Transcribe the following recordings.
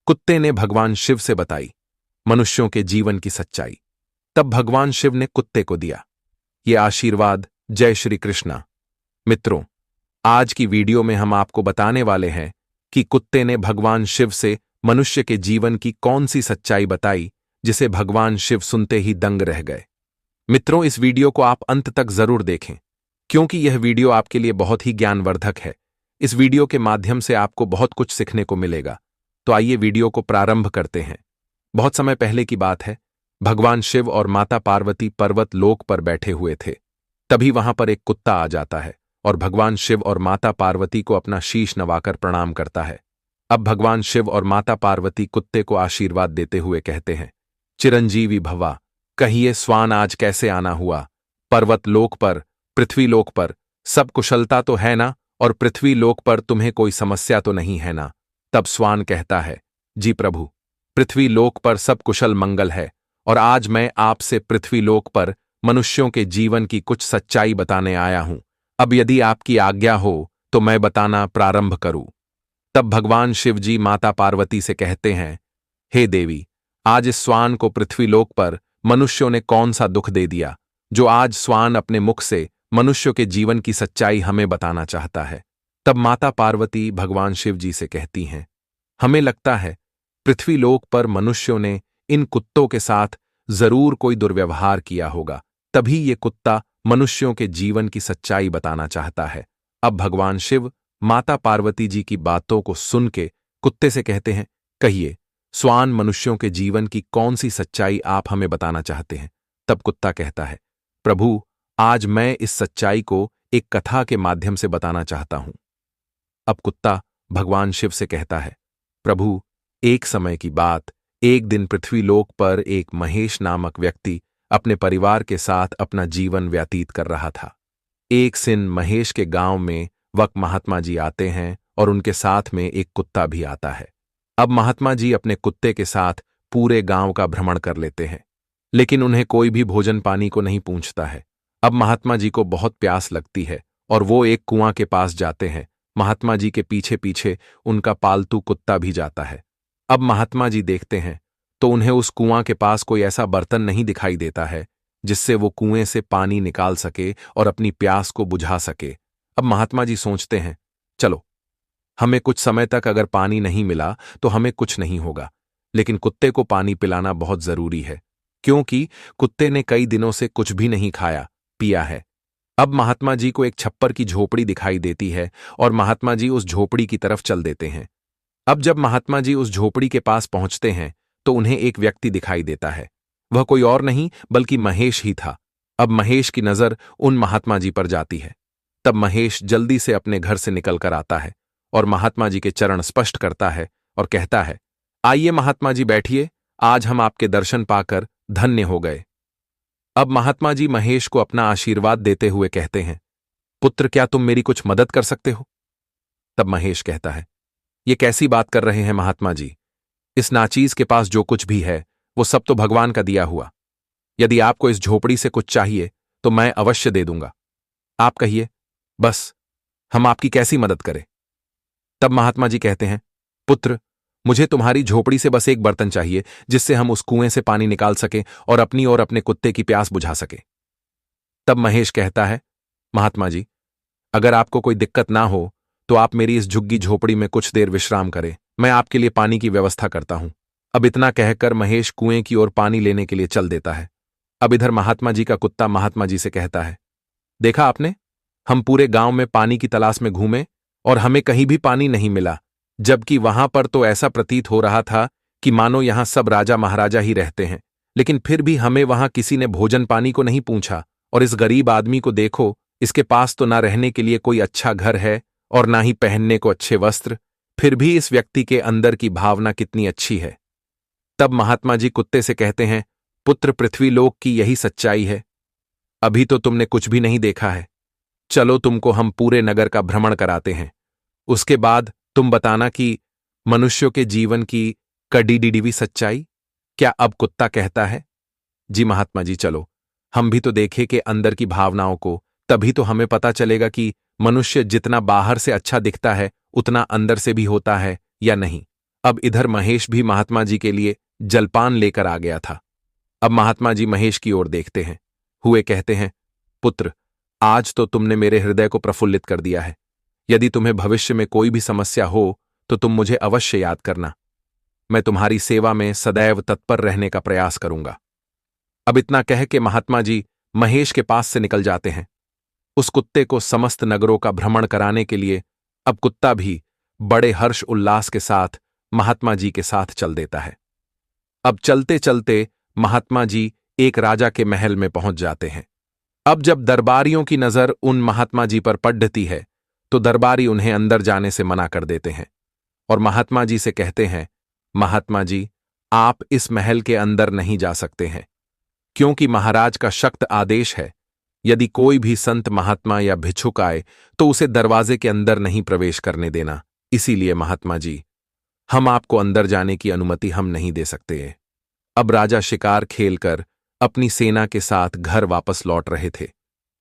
कुत्ते ने भगवान शिव से बताई मनुष्यों के जीवन की सच्चाई। तब भगवान शिव ने कुत्ते को दिया ये आशीर्वाद। जय श्री कृष्णा। मित्रों, आज की वीडियो में हम आपको बताने वाले हैं कि कुत्ते ने भगवान शिव से मनुष्य के जीवन की कौन सी सच्चाई बताई जिसे भगवान शिव सुनते ही दंग रह गए। मित्रों, इस वीडियो को आप अंत तक जरूर देखें क्योंकि यह वीडियो आपके लिए बहुत ही ज्ञानवर्धक है। इस वीडियो के माध्यम से आपको बहुत कुछ सीखने को मिलेगा। तो आइए वीडियो को प्रारंभ करते हैं। बहुत समय पहले की बात है। भगवान शिव और माता पार्वती पर्वत लोक पर बैठे हुए थे। तभी वहां पर एक कुत्ता आ जाता है और भगवान शिव और माता पार्वती को अपना शीश नवाकर प्रणाम करता है। अब भगवान शिव और माता पार्वती कुत्ते को आशीर्वाद देते हुए कहते हैं, चिरंजीवी भवा। कहिए स्वान, आज कैसे आना हुआ? पर्वत लोक पर, पृथ्वी लोक पर सब कुशलता तो है ना? और पृथ्वी लोक पर तुम्हें कोई समस्या तो नहीं है ना? तब स्वान कहता है, जी प्रभु, पृथ्वी लोक पर सब कुशल मंगल है और आज मैं आपसे पृथ्वी लोक पर मनुष्यों के जीवन की कुछ सच्चाई बताने आया हूं। अब यदि आपकी आज्ञा हो तो मैं बताना प्रारंभ करूं। तब भगवान शिव जी माता पार्वती से कहते हैं, हे देवी, आज इस स्वान को पृथ्वी लोक पर मनुष्यों ने कौन सा दुख दे दिया जो आज स्वान अपने मुख से मनुष्यों के जीवन की सच्चाई हमें बताना चाहता है। तब माता पार्वती भगवान शिव जी से कहती हैं, हमें लगता है पृथ्वी लोक पर मनुष्यों ने इन कुत्तों के साथ जरूर कोई दुर्व्यवहार किया होगा, तभी ये कुत्ता मनुष्यों के जीवन की सच्चाई बताना चाहता है। अब भगवान शिव माता पार्वती जी की बातों को सुन के कुत्ते से कहते हैं, कहिए स्वान, मनुष्यों के जीवन की कौन सी सच्चाई आप हमें बताना चाहते हैं? तब कुत्ता कहता है, प्रभु, आज मैं इस सच्चाई को एक कथा के माध्यम से बताना चाहता हूं। अब कुत्ता भगवान शिव से कहता है, प्रभु, एक समय की बात, एक दिन पृथ्वी लोक पर एक महेश नामक व्यक्ति अपने परिवार के साथ अपना जीवन व्यतीत कर रहा था। एक दिन महेश के गांव में वक महात्मा जी आते हैं और उनके साथ में एक कुत्ता भी आता है। अब महात्मा जी अपने कुत्ते के साथ पूरे गांव का भ्रमण कर लेते हैं, लेकिन उन्हें कोई भी भोजन पानी को नहीं पूछता है। अब महात्मा जी को बहुत प्यास लगती है और वो एक कुआं के पास जाते हैं। महात्मा जी के पीछे पीछे उनका पालतू कुत्ता भी जाता है। अब महात्मा जी देखते हैं तो उन्हें उस कुआं के पास कोई ऐसा बर्तन नहीं दिखाई देता है जिससे वो कुएं से पानी निकाल सके और अपनी प्यास को बुझा सके। अब महात्मा जी सोचते हैं, चलो, हमें कुछ समय तक अगर पानी नहीं मिला तो हमें कुछ नहीं होगा, लेकिन कुत्ते को पानी पिलाना बहुत जरूरी है क्योंकि कुत्ते ने कई दिनों से कुछ भी नहीं खाया पिया है। अब महात्मा जी को एक छप्पर की झोपड़ी दिखाई देती है और महात्मा जी उस झोपड़ी की तरफ चल देते हैं। अब जब महात्मा जी उस झोपड़ी के पास पहुंचते हैं तो उन्हें एक व्यक्ति दिखाई देता है। वह कोई और नहीं बल्कि महेश ही था। अब महेश की नजर उन महात्मा जी पर जाती है। तब महेश जल्दी से अपने घर से निकलकर आता है और महात्मा जी के चरण स्पष्ट करता है और कहता है, आइए महात्मा जी बैठिए, आज हम आपके दर्शन पाकर धन्य हो गए। अब महात्मा जी महेश को अपना आशीर्वाद देते हुए कहते हैं, पुत्र, क्या तुम मेरी कुछ मदद कर सकते हो? तब महेश कहता है, ये कैसी बात कर रहे हैं महात्मा जी? इस नाचीज के पास जो कुछ भी है वो सब तो भगवान का दिया हुआ। यदि आपको इस झोपड़ी से कुछ चाहिए तो मैं अवश्य दे दूंगा। आप कहिए बस, हम आपकी कैसी मदद करें? तब महात्मा जी कहते हैं, पुत्र, मुझे तुम्हारी झोपड़ी से बस एक बर्तन चाहिए जिससे हम उस कुएं से पानी निकाल सकें और अपनी और अपने कुत्ते की प्यास बुझा सके। तब महेश कहता है, महात्मा जी, अगर आपको कोई दिक्कत ना हो तो आप मेरी इस झुग्गी झोपड़ी में कुछ देर विश्राम करें, मैं आपके लिए पानी की व्यवस्था करता हूं। अब इतना कहकर महेश कुएं की ओर पानी लेने के लिए चल देता है। अब इधर महात्मा जी का कुत्ता महात्मा जी से कहता है, देखा आपने, हम पूरे गांव में पानी की तलाश में घूमे और हमें कहीं भी पानी नहीं मिला, जबकि वहां पर तो ऐसा प्रतीत हो रहा था कि मानो यहां सब राजा महाराजा ही रहते हैं, लेकिन फिर भी हमें वहां किसी ने भोजन पानी को नहीं पूछा। और इस गरीब आदमी को देखो, इसके पास तो ना रहने के लिए कोई अच्छा घर है और ना ही पहनने को अच्छे वस्त्र, फिर भी इस व्यक्ति के अंदर की भावना कितनी अच्छी है। तब महात्मा जी कुत्ते से कहते हैं, पुत्र, पृथ्वी लोक की यही सच्चाई है। अभी तो तुमने कुछ भी नहीं देखा है, चलो तुमको हम पूरे नगर का भ्रमण कराते हैं, उसके बाद तुम बताना कि मनुष्यों के जीवन की कड़ी सच्चाई। क्या अब कुत्ता कहता है, जी महात्मा जी, चलो, हम भी तो देखें कि अंदर की भावनाओं को, तभी तो हमें पता चलेगा कि मनुष्य जितना बाहर से अच्छा दिखता है उतना अंदर से भी होता है या नहीं। अब इधर महेश भी महात्मा जी के लिए जलपान लेकर आ गया था। अब महात्मा जी महेश की ओर देखते हैं हुए कहते हैं, पुत्र, आज तो तुमने मेरे हृदय को प्रफुल्लित कर दिया है। यदि तुम्हें भविष्य में कोई भी समस्या हो तो तुम मुझे अवश्य याद करना। मैं तुम्हारी सेवा में सदैव तत्पर रहने का प्रयास करूंगा। अब इतना कह के महात्मा जी महेश के पास से निकल जाते हैं। उस कुत्ते को समस्त नगरों का भ्रमण कराने के लिए अब कुत्ता भी बड़े हर्ष उल्लास के साथ महात्मा जी के साथ चल देता है। अब चलते चलते महात्मा जी एक राजा के महल में पहुंच जाते हैं। अब जब दरबारियों की नजर उन महात्मा जी पर पड़ती है तो दरबारी उन्हें अंदर जाने से मना कर देते हैं और महात्मा जी से कहते हैं, महात्मा जी, आप इस महल के अंदर नहीं जा सकते हैं, क्योंकि महाराज का सख्त आदेश है, यदि कोई भी संत महात्मा या भिक्षुक आए तो उसे दरवाजे के अंदर नहीं प्रवेश करने देना। इसीलिए महात्मा जी, हम आपको अंदर जाने की अनुमति हम नहीं दे सकते। अब राजा शिकार खेलकर अपनी सेना के साथ घर वापस लौट रहे थे,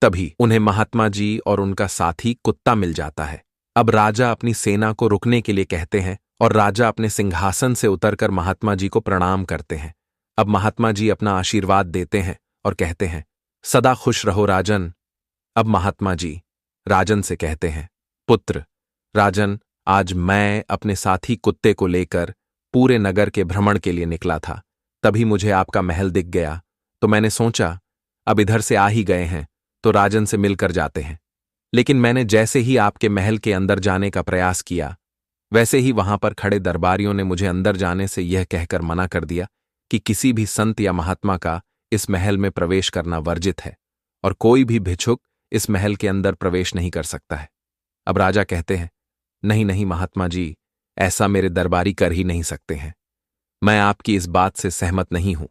तभी उन्हें महात्मा जी और उनका साथी कुत्ता मिल जाता है। अब राजा अपनी सेना को रुकने के लिए कहते हैं और राजा अपने सिंहासन से उतरकर महात्मा जी को प्रणाम करते हैं। अब महात्मा जी अपना आशीर्वाद देते हैं और कहते हैं, सदा खुश रहो राजन। अब महात्मा जी राजन से कहते हैं, पुत्र राजन, आज मैं अपने साथी कुत्ते को लेकर पूरे नगर के भ्रमण के लिए निकला था। तभी मुझे आपका महल दिख गया, तो मैंने सोचा अब इधर से आ ही गए हैं तो राजन से मिलकर जाते हैं। लेकिन मैंने जैसे ही आपके महल के अंदर जाने का प्रयास किया, वैसे ही वहां पर खड़े दरबारियों ने मुझे अंदर जाने से यह कहकर मना कर दिया कि किसी भी संत या महात्मा का इस महल में प्रवेश करना वर्जित है और कोई भी भिक्षुक इस महल के अंदर प्रवेश नहीं कर सकता है। अब राजा कहते हैं, नहीं नहीं महात्मा जी, ऐसा मेरे दरबारी कर ही नहीं सकते हैं। मैं आपकी इस बात से सहमत नहीं हूं।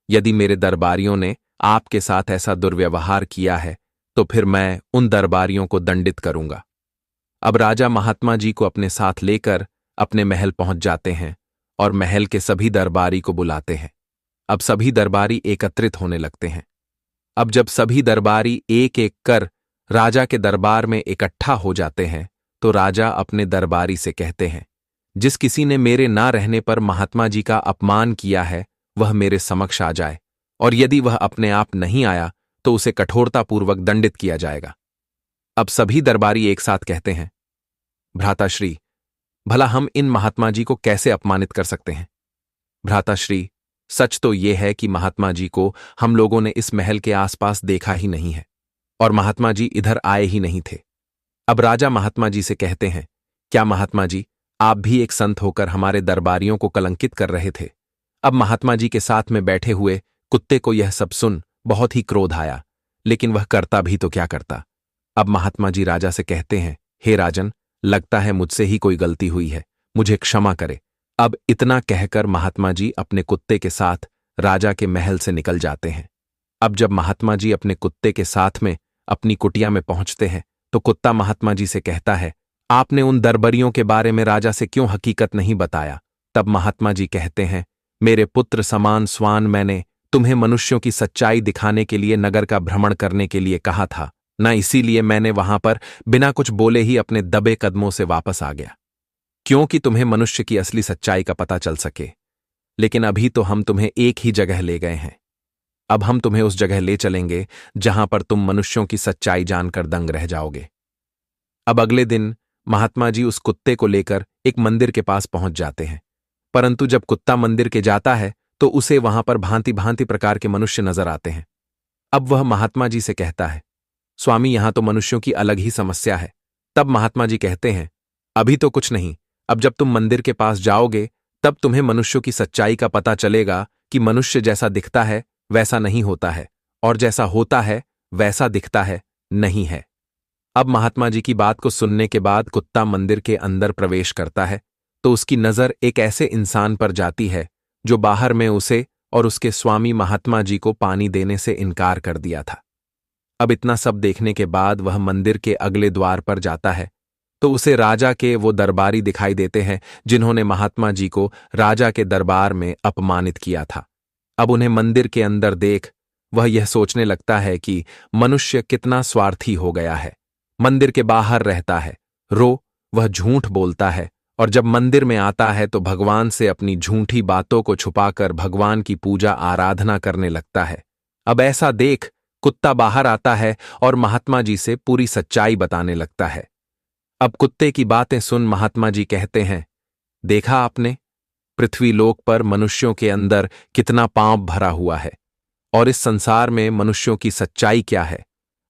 यदि मेरे दरबारियों ने आपके साथ ऐसा दुर्व्यवहार किया है तो फिर मैं उन दरबारियों को दंडित करूंगा। अब राजा महात्मा जी को अपने साथ लेकर अपने महल पहुंच जाते हैं और महल के सभी दरबारी को बुलाते हैं। अब सभी दरबारी एकत्रित होने लगते हैं। अब जब सभी दरबारी एक एक कर राजा के दरबार में इकट्ठा हो जाते हैं तो राजा अपने दरबारी से कहते हैं, जिस किसी ने मेरे ना रहने पर महात्मा जी का अपमान किया है वह मेरे समक्ष आ जाए, और यदि वह अपने आप नहीं आया तो उसे कठोरतापूर्वक दंडित किया जाएगा। अब सभी दरबारी एक साथ कहते हैं, भ्राताश्री, भला हम इन महात्मा जी को कैसे अपमानित कर सकते हैं? भ्राताश्री, सच तो यह है कि महात्मा जी को हम लोगों ने इस महल के आसपास देखा ही नहीं है और महात्मा जी इधर आए ही नहीं थे। अब राजा महात्मा जी से कहते हैं, क्या महात्मा जी, आप भी एक संत होकर हमारे दरबारियों को कलंकित कर रहे थे? अब महात्मा जी के साथ में बैठे हुए कुत्ते को यह सब सुन बहुत ही क्रोध आया, लेकिन वह करता भी तो क्या करता। अब महात्मा जी राजा से कहते हैं, हे राजन, लगता है मुझसे ही कोई गलती हुई है, मुझे क्षमा करे। अब इतना कहकर महात्मा जी अपने कुत्ते के साथ राजा के महल से निकल जाते हैं। अब जब महात्मा जी अपने कुत्ते के साथ में अपनी कुटिया में पहुंचते हैं तो कुत्ता महात्मा जी से कहता है, आपने उन दरबारियों के बारे में राजा से क्यों हकीकत नहीं बताया? तब महात्मा जी कहते हैं, मेरे पुत्र समान स्वान, मैंने तुम्हें मनुष्यों की सच्चाई दिखाने के लिए नगर का भ्रमण करने के लिए कहा था ना, इसीलिए मैंने वहां पर बिना कुछ बोले ही अपने दबे कदमों से वापस आ गया, क्योंकि तुम्हें मनुष्य की असली सच्चाई का पता चल सके। लेकिन अभी तो हम तुम्हें एक ही जगह ले गए हैं, अब हम तुम्हें उस जगह ले चलेंगे जहां पर तुम मनुष्यों की सच्चाई जानकर दंग रह जाओगे। अब अगले दिन महात्मा जी उस कुत्ते को लेकर एक मंदिर के पास पहुंच जाते हैं, परंतु जब कुत्ता मंदिर के जाता है तो उसे वहां पर भांति भांति प्रकार के मनुष्य नजर आते हैं। अब वह महात्मा जी से कहता है, स्वामी, यहां तो मनुष्यों की अलग ही समस्या है। तब महात्मा जी कहते हैं, अभी तो कुछ नहीं, अब जब तुम मंदिर के पास जाओगे तब तुम्हें मनुष्यों की सच्चाई का पता चलेगा कि मनुष्य जैसा दिखता है वैसा नहीं होता है, और जैसा होता है वैसा दिखता है नहीं है। अब महात्मा जी की बात को सुनने के बाद कुत्ता मंदिर के अंदर प्रवेश करता है तो उसकी नजर एक ऐसे इंसान पर जाती है जो बाहर में उसे और उसके स्वामी महात्मा जी को पानी देने से इनकार कर दिया था। अब इतना सब देखने के बाद वह मंदिर के अगले द्वार पर जाता है तो उसे राजा के वो दरबारी दिखाई देते हैं जिन्होंने महात्मा जी को राजा के दरबार में अपमानित किया था। अब उन्हें मंदिर के अंदर देख वह यह सोचने लगता है कि मनुष्य कितना स्वार्थी हो गया है। मंदिर के बाहर रहता है, वह झूठ बोलता है और जब मंदिर में आता है तो भगवान से अपनी झूठी बातों को छुपाकर भगवान की पूजा आराधना करने लगता है। अब ऐसा देख कुत्ता बाहर आता है और महात्मा जी से पूरी सच्चाई बताने लगता है। अब कुत्ते की बातें सुन महात्मा जी कहते हैं, देखा आपने, पृथ्वी लोक पर मनुष्यों के अंदर कितना पाप भरा हुआ है और इस संसार में मनुष्यों की सच्चाई क्या है।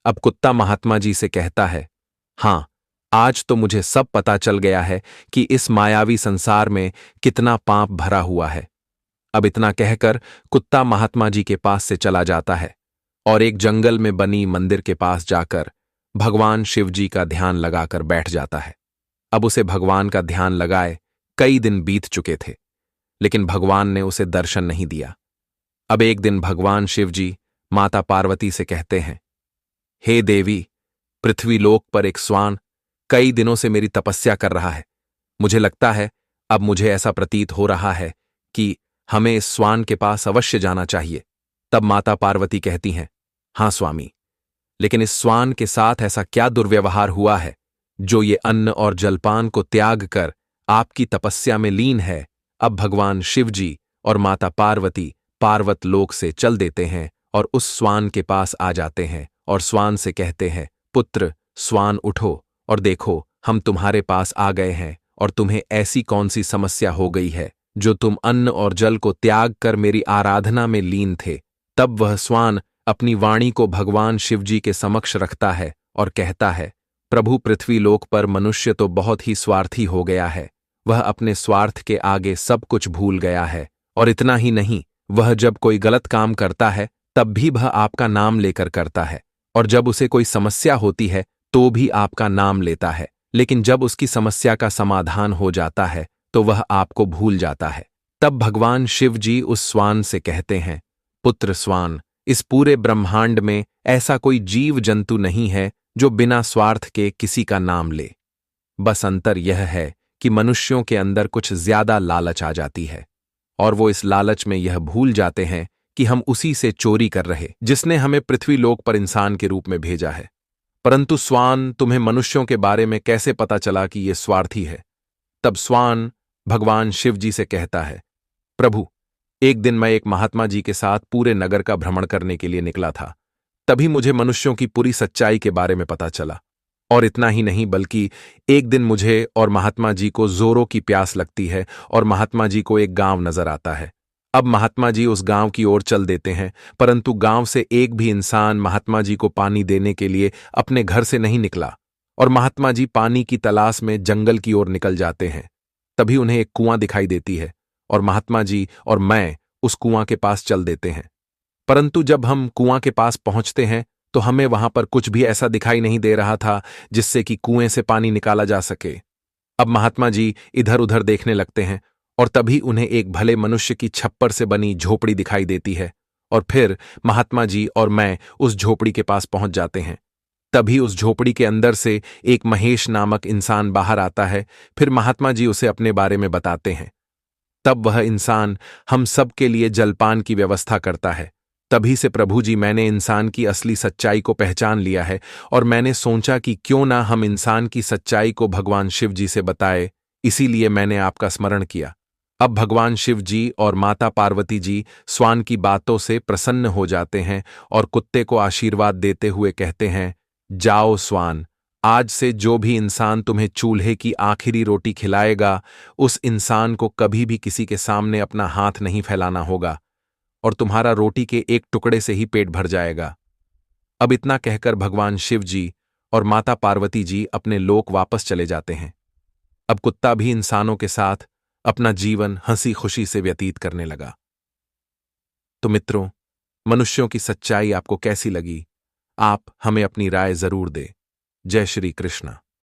अब कुत्ता महात्मा जी से कहता है, हाँ, आज तो मुझे सब पता चल गया है कि इस मायावी संसार में कितना पाप भरा हुआ है। अब इतना कहकर कुत्ता महात्मा जी के पास से चला जाता है और एक जंगल में बनी मंदिर के पास जाकर भगवान शिव जी का ध्यान लगाकर बैठ जाता है। अब उसे भगवान का ध्यान लगाए कई दिन बीत चुके थे, लेकिन भगवान ने उसे दर्शन नहीं दिया। अब एक दिन भगवान शिव जी माता पार्वती से कहते हैं, हे देवी, पृथ्वी लोक पर एक स्वान कई दिनों से मेरी तपस्या कर रहा है। मुझे लगता है, अब मुझे ऐसा प्रतीत हो रहा है कि हमें इस स्वान के पास अवश्य जाना चाहिए। तब माता पार्वती कहती हैं, हाँ स्वामी, लेकिन इस स्वान के साथ ऐसा क्या दुर्व्यवहार हुआ है जो ये अन्न और जलपान को त्याग कर आपकी तपस्या में लीन है। अब भगवान शिव जी और माता पार्वती पार्वत लोक से चल देते हैं और उस स्वान के पास आ जाते हैं और स्वान से कहते हैं, पुत्र स्वान उठो और देखो, हम तुम्हारे पास आ गए हैं और तुम्हें ऐसी कौन सी समस्या हो गई है जो तुम अन्न और जल को त्याग कर मेरी आराधना में लीन थे। तब वह स्वान अपनी वाणी को भगवान शिवजी के समक्ष रखता है और कहता है, प्रभु, पृथ्वी लोक पर मनुष्य तो बहुत ही स्वार्थी हो गया है। वह अपने स्वार्थ के आगे सब कुछ भूल गया है और इतना ही नहीं, वह जब कोई गलत काम करता है तब भी वह आपका नाम लेकर करता है और जब उसे कोई समस्या होती है तो भी आपका नाम लेता है, लेकिन जब उसकी समस्या का समाधान हो जाता है तो वह आपको भूल जाता है। तब भगवान शिव जी उस स्वान से कहते हैं, पुत्र स्वान, इस पूरे ब्रह्मांड में ऐसा कोई जीव जंतु नहीं है जो बिना स्वार्थ के किसी का नाम ले। बस अंतर यह है कि मनुष्यों के अंदर कुछ ज्यादा लालच आ जाती है और वो इस लालच में यह भूल जाते हैं कि हम उसी से चोरी कर रहे जिसने हमें पृथ्वी लोक पर इंसान के रूप में भेजा है। परंतु स्वान, तुम्हें मनुष्यों के बारे में कैसे पता चला कि ये स्वार्थी है? तब स्वान भगवान शिव जी से कहता है, प्रभु, एक दिन मैं एक महात्मा जी के साथ पूरे नगर का भ्रमण करने के लिए निकला था। तभी मुझे मनुष्यों की पूरी सच्चाई के बारे में पता चला। और इतना ही नहीं, बल्कि एक दिन मुझे और महात्मा जी को जोरों की प्यास लगती है और महात्मा जी को एक गांव नजर आता है। अब महात्मा जी उस गांव की ओर चल देते हैं, परंतु गांव से एक भी इंसान महात्मा जी को पानी देने के लिए अपने घर से नहीं निकला और महात्मा जी पानी की तलाश में जंगल की ओर निकल जाते हैं। तभी उन्हें एक कुआं दिखाई देती है और महात्मा जी और मैं उस कुआं के पास चल देते हैं। परंतु जब हम कुआं के पास पहुंचते हैं तो हमें वहां पर कुछ भी ऐसा दिखाई नहीं दे रहा था जिससे कि कुएं से पानी निकाला जा सके। अब महात्मा जी इधर उधर देखने लगते हैं और तभी उन्हें एक भले मनुष्य की छप्पर से बनी झोपड़ी दिखाई देती है और फिर महात्मा जी और मैं उस झोपड़ी के पास पहुंच जाते हैं। तभी उस झोपड़ी के अंदर से एक महेश नामक इंसान बाहर आता है। फिर महात्मा जी उसे अपने बारे में बताते हैं। तब वह इंसान हम सब के लिए जलपान की व्यवस्था करता है। तभी से प्रभु जी, मैंने इंसान की असली सच्चाई को पहचान लिया है और मैंने सोचा कि क्यों ना हम इंसान की सच्चाई को भगवान शिव जी से बताए, इसीलिए मैंने आपका स्मरण किया। अब भगवान शिव जी और माता पार्वती जी स्वान की बातों से प्रसन्न हो जाते हैं और कुत्ते को आशीर्वाद देते हुए कहते हैं, जाओ स्वान, आज से जो भी इंसान तुम्हें चूल्हे की आखिरी रोटी खिलाएगा, उस इंसान को कभी भी किसी के सामने अपना हाथ नहीं फैलाना होगा और तुम्हारा रोटी के एक टुकड़े से ही पेट भर जाएगा। अब इतना कहकर भगवान शिव जी और माता पार्वती जी अपने लोक वापस चले जाते हैं। अब कुत्ता भी इंसानों के साथ अपना जीवन हंसी खुशी से व्यतीत करने लगा। तो मित्रों, मनुष्यों की सच्चाई आपको कैसी लगी? आप हमें अपनी राय जरूर दें। जय श्री कृष्ण।